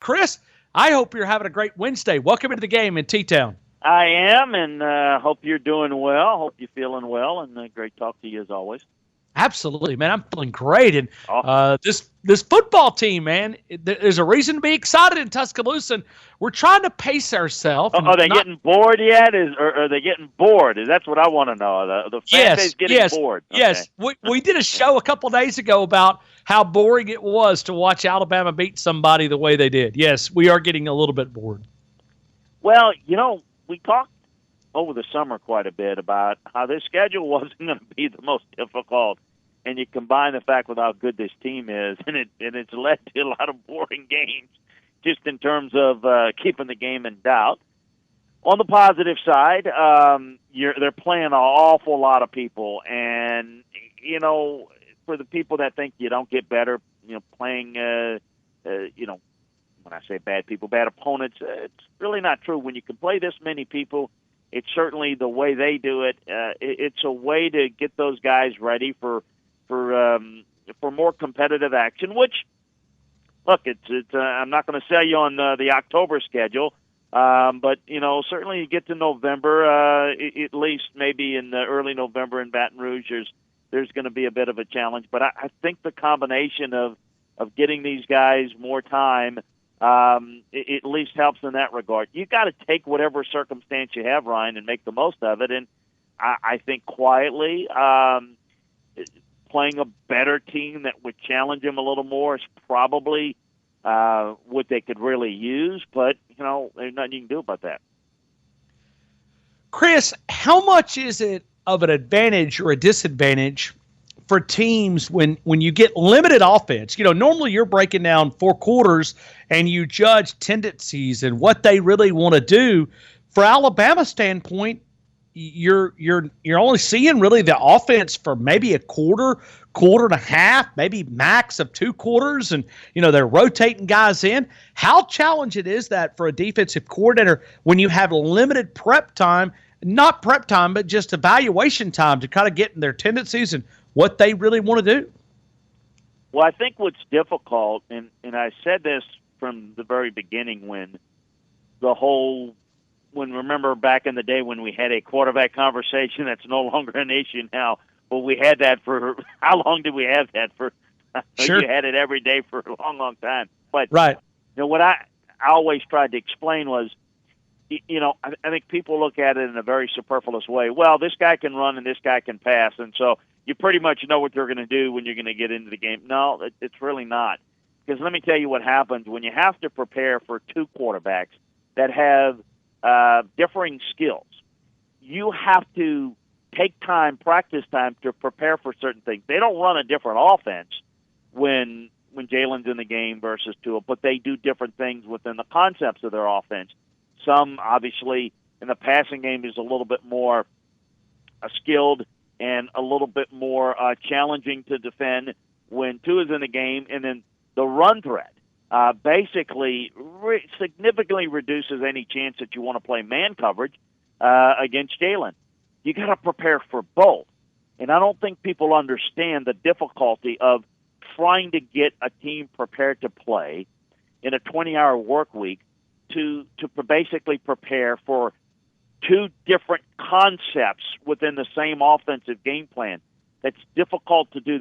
Chris, I hope you're having a great Wednesday. Welcome into the game in T-Town. I am, and hope you're doing well. Hope you're feeling well, and great talk to you as always. Absolutely, man. I'm feeling great. And Awesome. this football team, man, there's a reason to be excited in Tuscaloosa. And we're trying to pace ourselves. Are they getting bored yet? Or are they getting bored? That's what I want to know. The fan base getting bored. Okay. Yes. We did a show a couple days ago about how boring it was to watch Alabama beat somebody the way they did. Yes, we are getting a little bit bored. Well, we talked over the summer quite a bit about how this schedule wasn't going to be the most difficult, and you combine the fact with how good this team is, and it's led to a lot of boring games, just in terms of keeping the game in doubt. On the positive side, they're playing an awful lot of people, and for the people that think you don't get better, playing, when I say bad people, bad opponents, it's really not true. When you can play this many people, it's certainly the way they do it. It's a way to get those guys ready for more competitive action. Which, look, it's I'm not going to sell you on the October schedule, but certainly you get to November, at least maybe in the early November in Baton Rouge, there's going to be a bit of a challenge. But I think the combination of getting these guys more time at least helps in that regard. You got to take whatever circumstance you have, Ryan, and make the most of it. And I think quietly, playing a better team that would challenge them a little more is probably what they could really use. But there's nothing you can do about that. Chris, how much is it of an advantage or a disadvantage for teams when you get limited offense? Normally you're breaking down 4 quarters and you judge tendencies and what they really want to do. For Alabama's standpoint, you're only seeing really the offense for maybe a quarter and a half, maybe max of 2 quarters, and they're rotating guys in. How challenging is that for a defensive coordinator when you have limited prep time, not prep time, but just evaluation time to kind of get in their tendencies and what they really want to do? Well, I think what's difficult, and I said this from the very beginning when remember back in the day when we had a quarterback conversation that's no longer an issue now, but we had that for, how long did we have that for? Sure. You had it every day for a long, long time. But, right. What I always tried to explain was, I think people look at it in a very superfluous way. Well, this guy can run and this guy can pass, and so you pretty much know what they're going to do when you're going to get into the game. No, it's really not. Because let me tell you what happens when you have to prepare for 2 quarterbacks that have differing skills. You have to take time, practice time, to prepare for certain things. They don't run a different offense when Jalen's in the game versus Tua, but they do different things within the concepts of their offense. Some, obviously, in the passing game is a little bit more skilled and a little bit more challenging to defend when Tua's in the game, and then the run threat basically significantly reduces any chance that you want to play man coverage against Jalen. You got to prepare for both, and I don't think people understand the difficulty of trying to get a team prepared to play in a 20-hour work week to basically prepare for 2 different concepts within the same offensive game plan. That's difficult to do.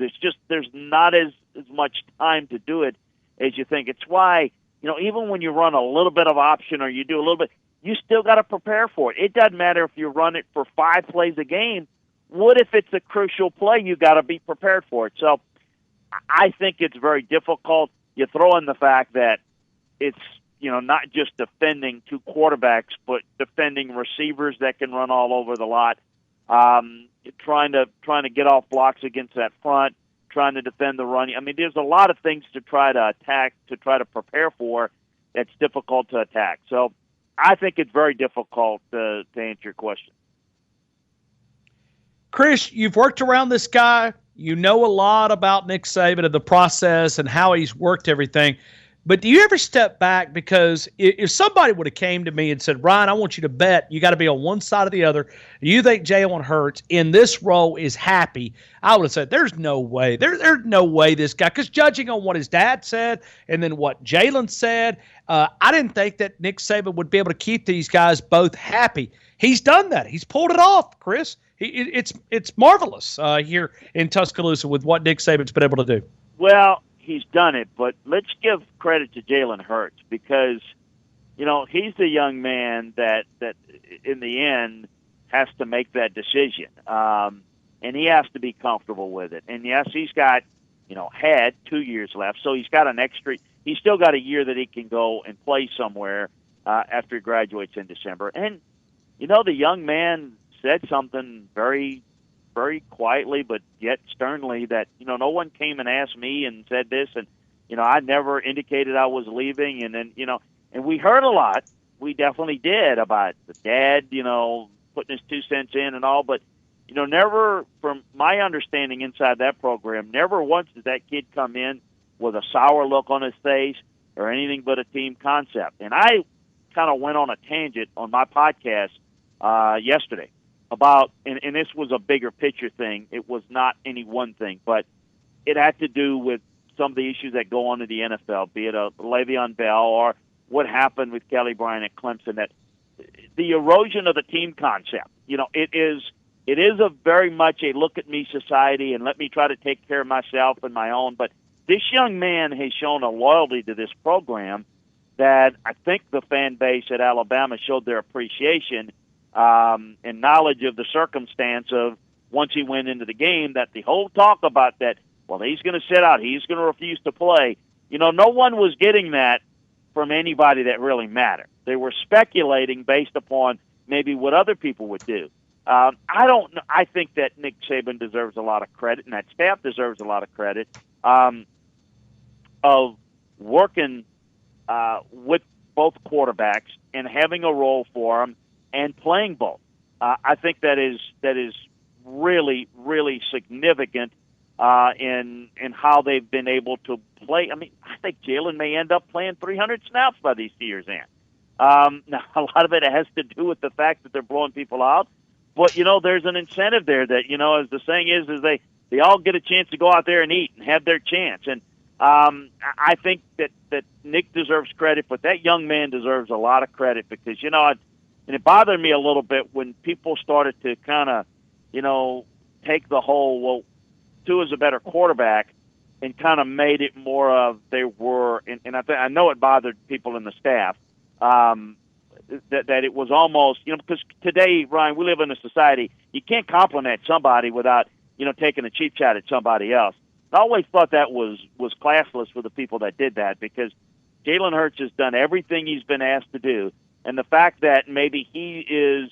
There's not as much time to do it as you think. It's why, even when you run a little bit of option or you do a little bit, you still got to prepare for it. It doesn't matter if you run it for 5 plays a game. What if it's a crucial play? You got to be prepared for it. So I think it's very difficult. You throw in the fact that it's, not just defending 2 quarterbacks, but defending receivers that can run all over the lot. Trying to get off blocks against that front, trying to defend the run. I mean, there's a lot of things to try to attack, to try to prepare for. That's difficult to attack. So I think it's very difficult to answer your question. Chris, you've worked around this guy. You know a lot about Nick Saban and the process and how he's worked everything. But do you ever step back? Because if somebody would have came to me and said, Ryan, I want you to bet you got to be on one side or the other. You think Jalen Hurts in this role is happy? I would have said, there's no way. There's no way this guy, because judging on what his dad said and then what Jalen said, I didn't think that Nick Saban would be able to keep these guys both happy. He's done that. He's pulled it off, Chris. It's marvelous here in Tuscaloosa with what Nick Saban's been able to do. Well, he's done it, but let's give credit to Jalen Hurts because, he's the young man that in the end has to make that decision. And he has to be comfortable with it. And yes, he's got, had 2 years left, so he's got he's still got a year that he can go and play somewhere after he graduates in December. And, the young man said something very, very quietly but yet sternly that, no one came and asked me and said this, and, I never indicated I was leaving. And then, and we heard a lot. We definitely did about the dad, putting his 2 cents in and all, but, never, from my understanding inside that program, never once did that kid come in with a sour look on his face or anything but a team concept. And I kind of went on a tangent on my podcast yesterday about, and this was a bigger picture thing. It was not any one thing, but it had to do with some of the issues that go on in the NFL, be it a Le'Veon Bell or what happened with Kelly Bryant at Clemson, that the erosion of the team concept, it is a very much a look at me society and let me try to take care of myself and my own. But this young man has shown a loyalty to this program that I think the fan base at Alabama showed their appreciation and knowledge of the circumstance of once he went into the game, that the whole talk about that, well, he's going to sit out, he's going to refuse to play. No one was getting that from anybody that really mattered. They were speculating based upon maybe what other people would do. I don't know. I think that Nick Saban deserves a lot of credit, and that staff deserves a lot of credit of working with both quarterbacks and having a role for them and playing both. I think that is really, really significant in how they've been able to play. I mean, I think Jalen may end up playing 300 snaps by these year's end. Now, a lot of it has to do with the fact that they're blowing people out. But, there's an incentive there that, as the saying is they all get a chance to go out there and eat and have their chance. And I think that Nick deserves credit, but that young man deserves a lot of credit because, and it bothered me a little bit when people started to kind of, take the whole, well, Tua's a better quarterback and kind of made it more of they were, and I know it bothered people in the staff, that it was almost, because today, Ryan, we live in a society, you can't compliment somebody without, taking a cheap shot at somebody else. I always thought that was classless for the people that did that because Jalen Hurts has done everything he's been asked to do, and the fact that maybe he is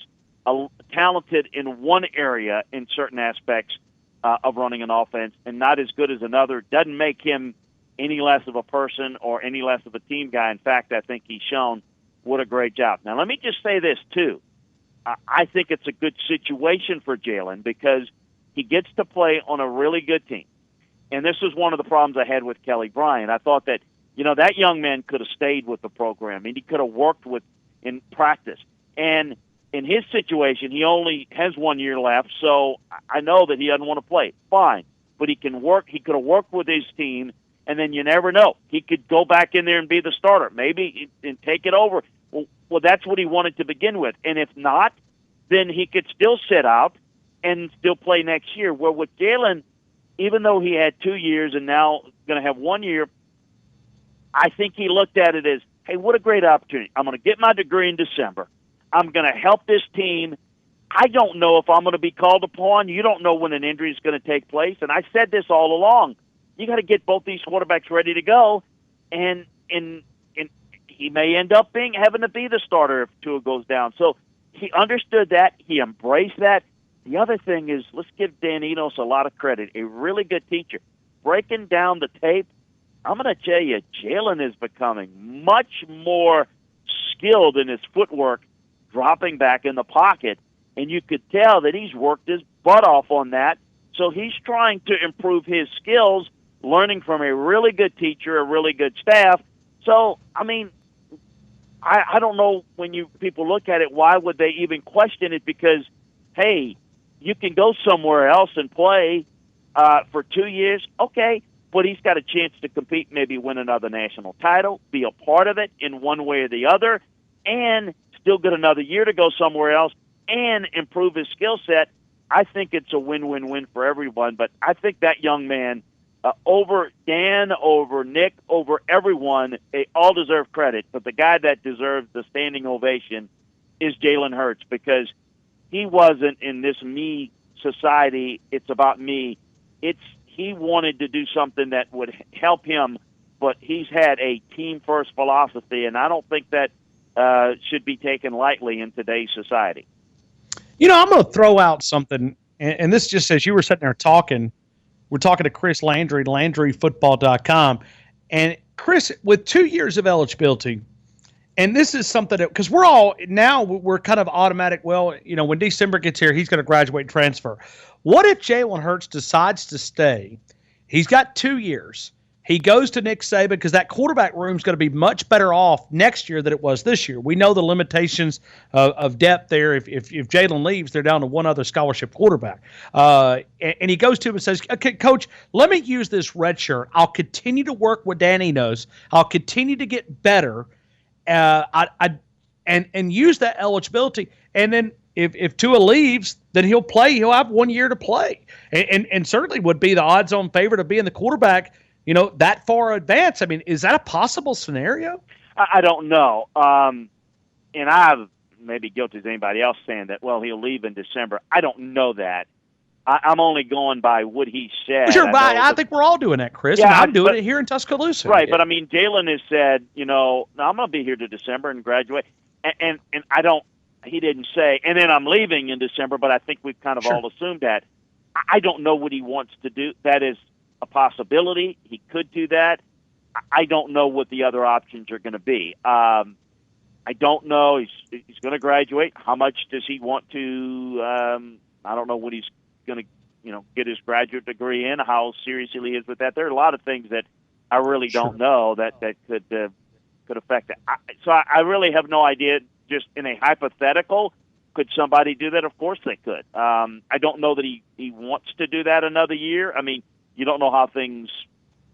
talented in one area in certain aspects of running an offense and not as good as another doesn't make him any less of a person or any less of a team guy. In fact, I think he's shown what a great job. Now, let me just say this, too. I think it's a good situation for Jalen because he gets to play on a really good team. And this is one of the problems I had with Kelly Bryant. I thought that, that young man could have stayed with the program and he could have worked in practice. And in his situation, he only has 1 year left, so I know that he doesn't want to play. Fine. But he can work. He could have worked with his team, and then you never know. He could go back in there and be the starter, maybe, and take it over. Well, that's what he wanted to begin with. And if not, then he could still sit out and still play next year. Where with Jalen, even though he had 2 years and now going to have 1 year, I think he looked at it as, hey, what a great opportunity. I'm going to get my degree in December. I'm going to help this team. I don't know if I'm going to be called upon. You don't know when an injury is going to take place. And I said this all along. You got to get both these quarterbacks ready to go. And he may end up having to be the starter if Tua goes down. So he understood that. He embraced that. The other thing is, let's give Dan Enos a lot of credit. A really good teacher. Breaking down the tape, I'm going to tell you, Jalen is becoming much more skilled in his footwork, dropping back in the pocket. And you could tell that he's worked his butt off on that. So he's trying to improve his skills, learning from a really good teacher, a really good staff. So, I mean, I don't know when people look at it, why would they even question it? Because, hey, you can go somewhere else and play for 2 years, okay, but he's got a chance to compete, maybe win another national title, be a part of it in one way or the other, and still get another year to go somewhere else and improve his skill set. I think it's a win-win-win for everyone, but I think that young man, over Dan, over Nick, over everyone, they all deserve credit, but the guy that deserves the standing ovation is Jalen Hurts, because he wasn't in this me society, it's about me. He wanted to do something that would help him, but he's had a team-first philosophy, and I don't think that should be taken lightly in today's society. I'm going to throw out something, and this just as you were sitting there talking, we're talking to Chris Landry, LandryFootballcom, and Chris, with 2 years of eligibility, and this is something that, because we're kind of automatic, well, when December gets here, he's going to graduate and transfer. What if Jalen Hurts decides to stay? He's got 2 years. He goes to Nick Saban because that quarterback room is going to be much better off next year than it was this year. We know the limitations of depth there. If Jalen leaves, they're down to one other scholarship quarterback. And he goes to him and says, okay, Coach, let me use this red shirt. I'll continue to work what Danny knows. I'll continue to get better. And use that eligibility. And then if Tua leaves, then he'll play. He'll have 1 year to play. And certainly would be the odds-on favorite of being the quarterback, that far advanced. I mean, is that a possible scenario? I don't know. And I'm maybe guilty as anybody else saying that, well, he'll leave in December. I don't know that. I'm only going by what he said. Sure, I think we're all doing that, Chris. Yeah, I'm doing it here in Tuscaloosa. Right, but I mean, Jalen has said, no, I'm going to be here to December and graduate. And I don't, he didn't say, and then I'm leaving in December, but I think we've kind of all assumed that. I don't know what he wants to do. That is a possibility. He could do that. I don't know what the other options are going to be. I don't know. He's going to graduate. How much does he want to, I don't know what he's going to, get his graduate degree in, how serious he is with that. There are a lot of things that I really don't know that could affect it. So I really have no idea. Just in a hypothetical, could somebody do that? Of course they could. I don't know that he wants to do that another year. I mean, you don't know how things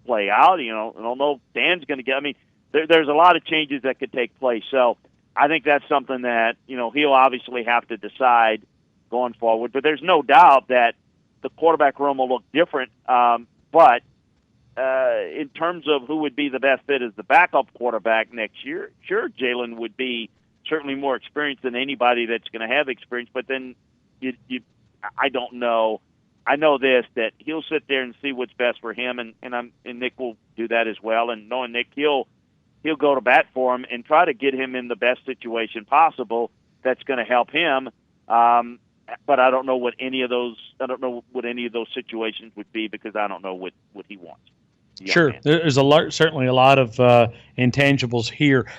play out. I don't know if Dan's going to get. I mean, there's a lot of changes that could take place. So I think that's something that he'll obviously have to decide going forward. But there's no doubt that the quarterback room will look different. But in terms of who would be the best fit as the backup quarterback next year, sure, Jalen would be certainly more experienced than anybody that's going to have experience. But then I don't know. I know this, that he'll sit there and see what's best for him, and Nick will do that as well. And knowing Nick, he'll go to bat for him and try to get him in the best situation possible that's going to help him. But I don't know what any of those situations would be, because I don't know what he wants. Sure, there's certainly a lot of intangibles here.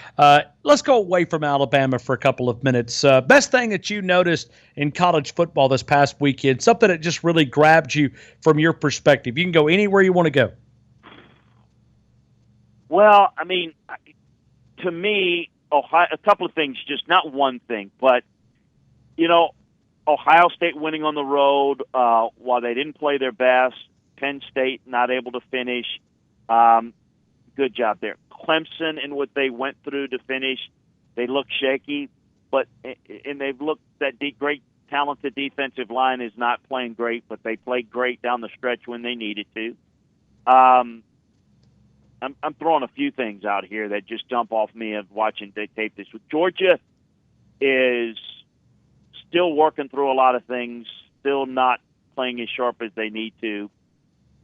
Let's go away from Alabama for a couple of minutes. Best thing that you noticed in college football this past weekend, something that just really grabbed you from your perspective. You can go anywhere you want to go. Well, I mean, to me, Ohio, a couple of things, just not one thing, but Ohio State winning on the road while they didn't play their best. Penn State not able to finish. Good job there. Clemson and what they went through to finish, they look shaky, and they've looked that great talented defensive line is not playing great, but they played great down the stretch when they needed to. I'm throwing a few things out here that just jump off me of watching they tape this. Georgia is still working through a lot of things, still not playing as sharp as they need to.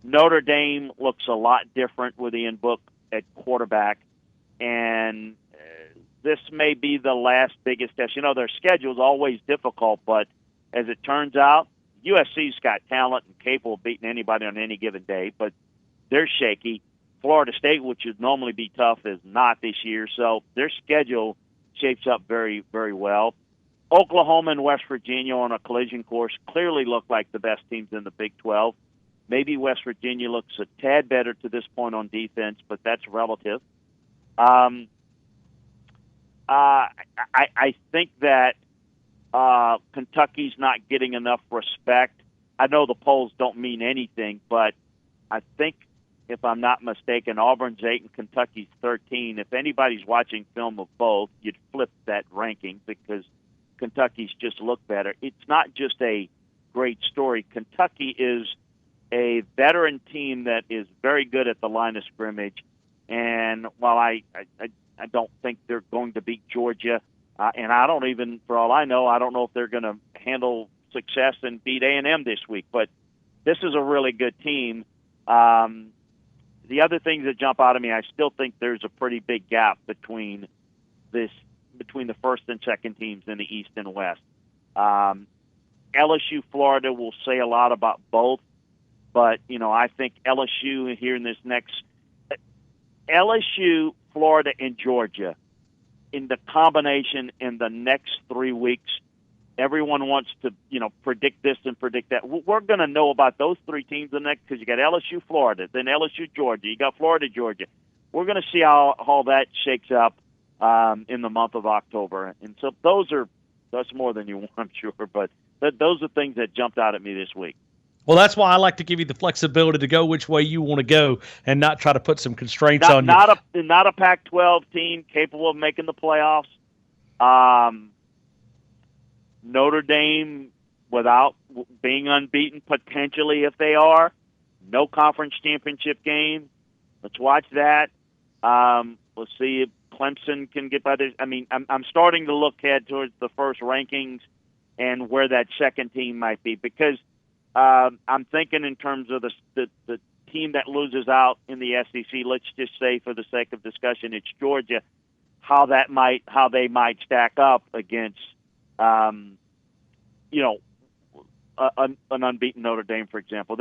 Notre Dame looks a lot different with Ian Book at quarterback, and this may be the last biggest test. Their schedule is always difficult, but as it turns out, USC's got talent and capable of beating anybody on any given day, but they're shaky. Florida State, which would normally be tough, is not this year, so their schedule shapes up very, very well. Oklahoma and West Virginia on a collision course clearly look like the best teams in the Big 12. Maybe West Virginia looks a tad better to this point on defense, but that's relative. I think that Kentucky's not getting enough respect. I know the polls don't mean anything, but I think, if I'm not mistaken, Auburn's 8 and Kentucky's 13. If anybody's watching film of both, you'd flip that ranking because Kentucky's just look better. It's not just a great story. Kentucky is a veteran team that is very good at the line of scrimmage. And while I don't think they're going to beat Georgia, and I don't even, for all I know if they're going to handle success and beat A&M this week. But this is a really good team. The other things that jump out at me, I still think there's a pretty big gap between the first and second teams in the East and West. LSU, Florida will say a lot about both, but I think LSU here in this next LSU, Florida, and Georgia in the combination in the next 3 weeks. Everyone wants to, predict this and predict that. We're going to know about those three teams the next, because you got LSU, Florida, then LSU, Georgia. You got Florida, Georgia. We're going to see how all that shakes up in the month of October. And so that's more than you want, I'm sure. But those are things that jumped out at me this week. Well, that's why I like to give you the flexibility to go which way you want to go and not try to put some constraints on you. Not a Pac-12 team capable of making the playoffs. Notre Dame, without being unbeaten, potentially if they are. No conference championship game. Let's watch that. We'll see if Clemson can get by this. I mean, I'm starting to look ahead towards the first rankings and where that second team might be, because I'm thinking in terms of the team that loses out in the SEC. Let's just say, for the sake of discussion, it's Georgia. How they might stack up against, an unbeaten Notre Dame, for example.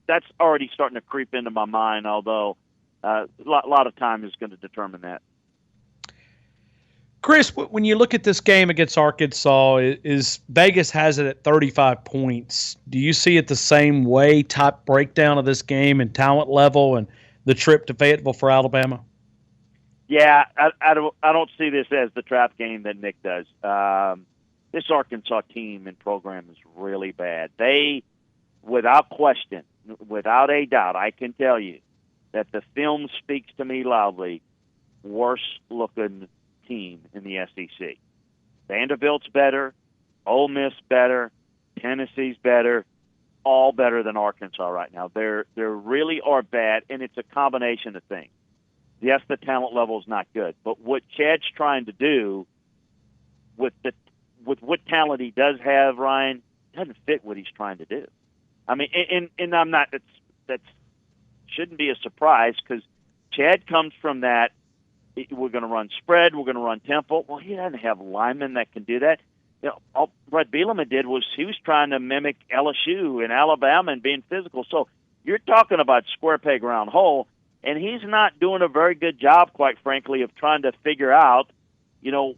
That's already starting to creep into my mind. Although a lot of time is going to determine that. Chris, when you look at this game against Arkansas, is Vegas has it at 35 points. Do you see it the same way, type breakdown of this game and talent level and the trip to Fayetteville for Alabama? Yeah, I don't see this as the trap game that Nick does. This Arkansas team and program is really bad. They, without question, without a doubt, I can tell you that the film speaks to me loudly, worst-looking team in the SEC. Vanderbilt's better, Ole Miss better, Tennessee's better, all better than Arkansas right now. They really are bad, and it's a combination of things. Yes, the talent level is not good, but what Chad's trying to do with what talent he does have, Ryan, doesn't fit what he's trying to do. I mean, and I'm not. That shouldn't be a surprise, because Chad comes from that. We're going to run spread. We're going to run tempo. Well, he doesn't have linemen that can do that. All Brett Bielema did was he was trying to mimic LSU and Alabama and being physical. So you're talking about square peg round hole, and he's not doing a very good job, quite frankly, of trying to figure out,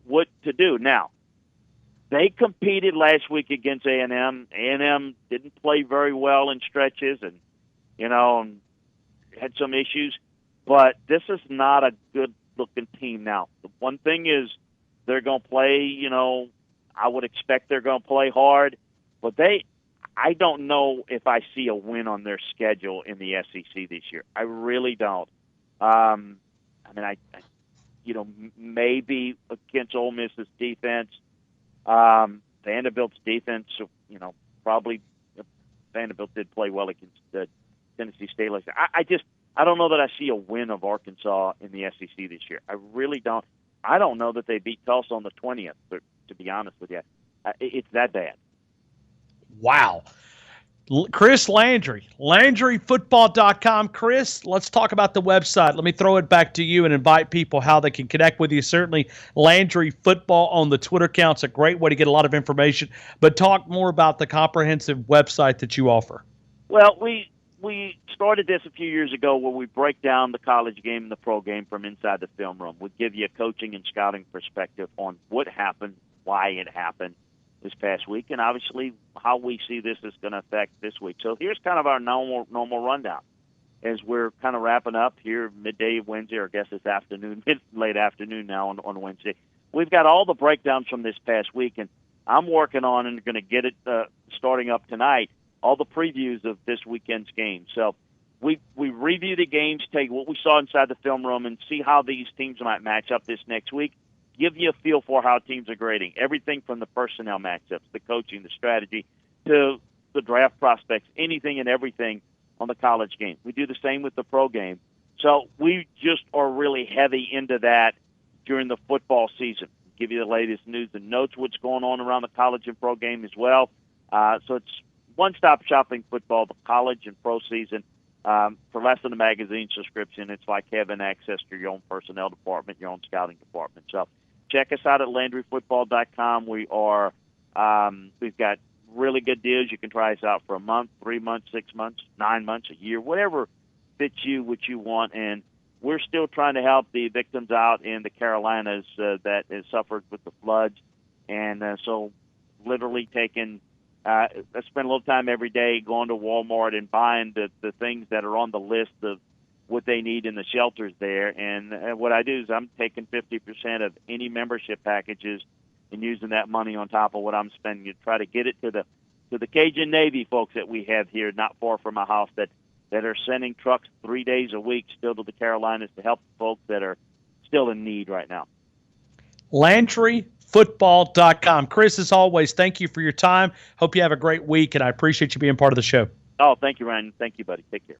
what to do. Now, they competed last week against A&M. A&M didn't play very well in stretches, and had some issues. But this is not a good-looking team. Now, the one thing is they're going to play, I would expect they're going to play hard. But I don't know if I see a win on their schedule in the SEC this year. I really don't. Maybe against Ole Miss's defense. Vanderbilt's defense, probably Vanderbilt did play well against Tennessee State. I don't know that I see a win of Arkansas in the SEC this year. I really don't. I don't know that they beat Tulsa on the 20th, to be honest with you. It's that bad. Wow. Chris Landry, LandryFootball.com. Chris, let's talk about the website. Let me throw it back to you and invite people how they can connect with you. Certainly, Landry Football on the Twitter account's a great way to get a lot of information. But talk more about the comprehensive website that you offer. Well, we started this a few years ago where we break down the college game and the pro game from inside the film room. We give you a coaching and scouting perspective on what happened, why it happened this past week, and obviously how we see this is going to affect this week. So here's kind of our normal rundown. as we're kind of wrapping up here midday Wednesday, or I guess it's afternoon, late afternoon now on Wednesday. We've got all the breakdowns from this past week, and I'm working on and going to get it starting up tonight, all the previews of this weekend's games. So we review the games, take what we saw inside the film room, and see how these teams might match up this next week. Give you a feel for how teams are grading. Everything from the personnel matchups, the coaching, the strategy, to the draft prospects, anything and everything on the college game. We do the same with the pro game. So we just are really heavy into that during the football season. Give you the latest news and notes, what's going on around the college and pro game as well. So it's one-stop shopping football, the college and pro season. For less than a magazine subscription, it's like having access to your own personnel department, your own scouting department. So check us out at LandryFootball.com. We've got really good deals. You can try us out for a month, 3 months, 6 months, 9 months, a year, whatever fits you, what you want. And we're still trying to help the victims out in the Carolinas that has suffered with the floods. And so literally taking I spend a little time every day going to Walmart and buying the things that are on the list of what they need in the shelters there. And what I do is I'm taking 50% of any membership packages and using that money on top of what I'm spending to try to get it to the Cajun Navy folks that we have here not far from my house that are sending trucks 3 days a week still to the Carolinas to help folks that are still in need right now. LandryFootball.com. Chris, as always, thank you for your time. Hope you have a great week, and I appreciate you being part of the show. Oh, thank you, Ryan. Thank you, buddy. Take care.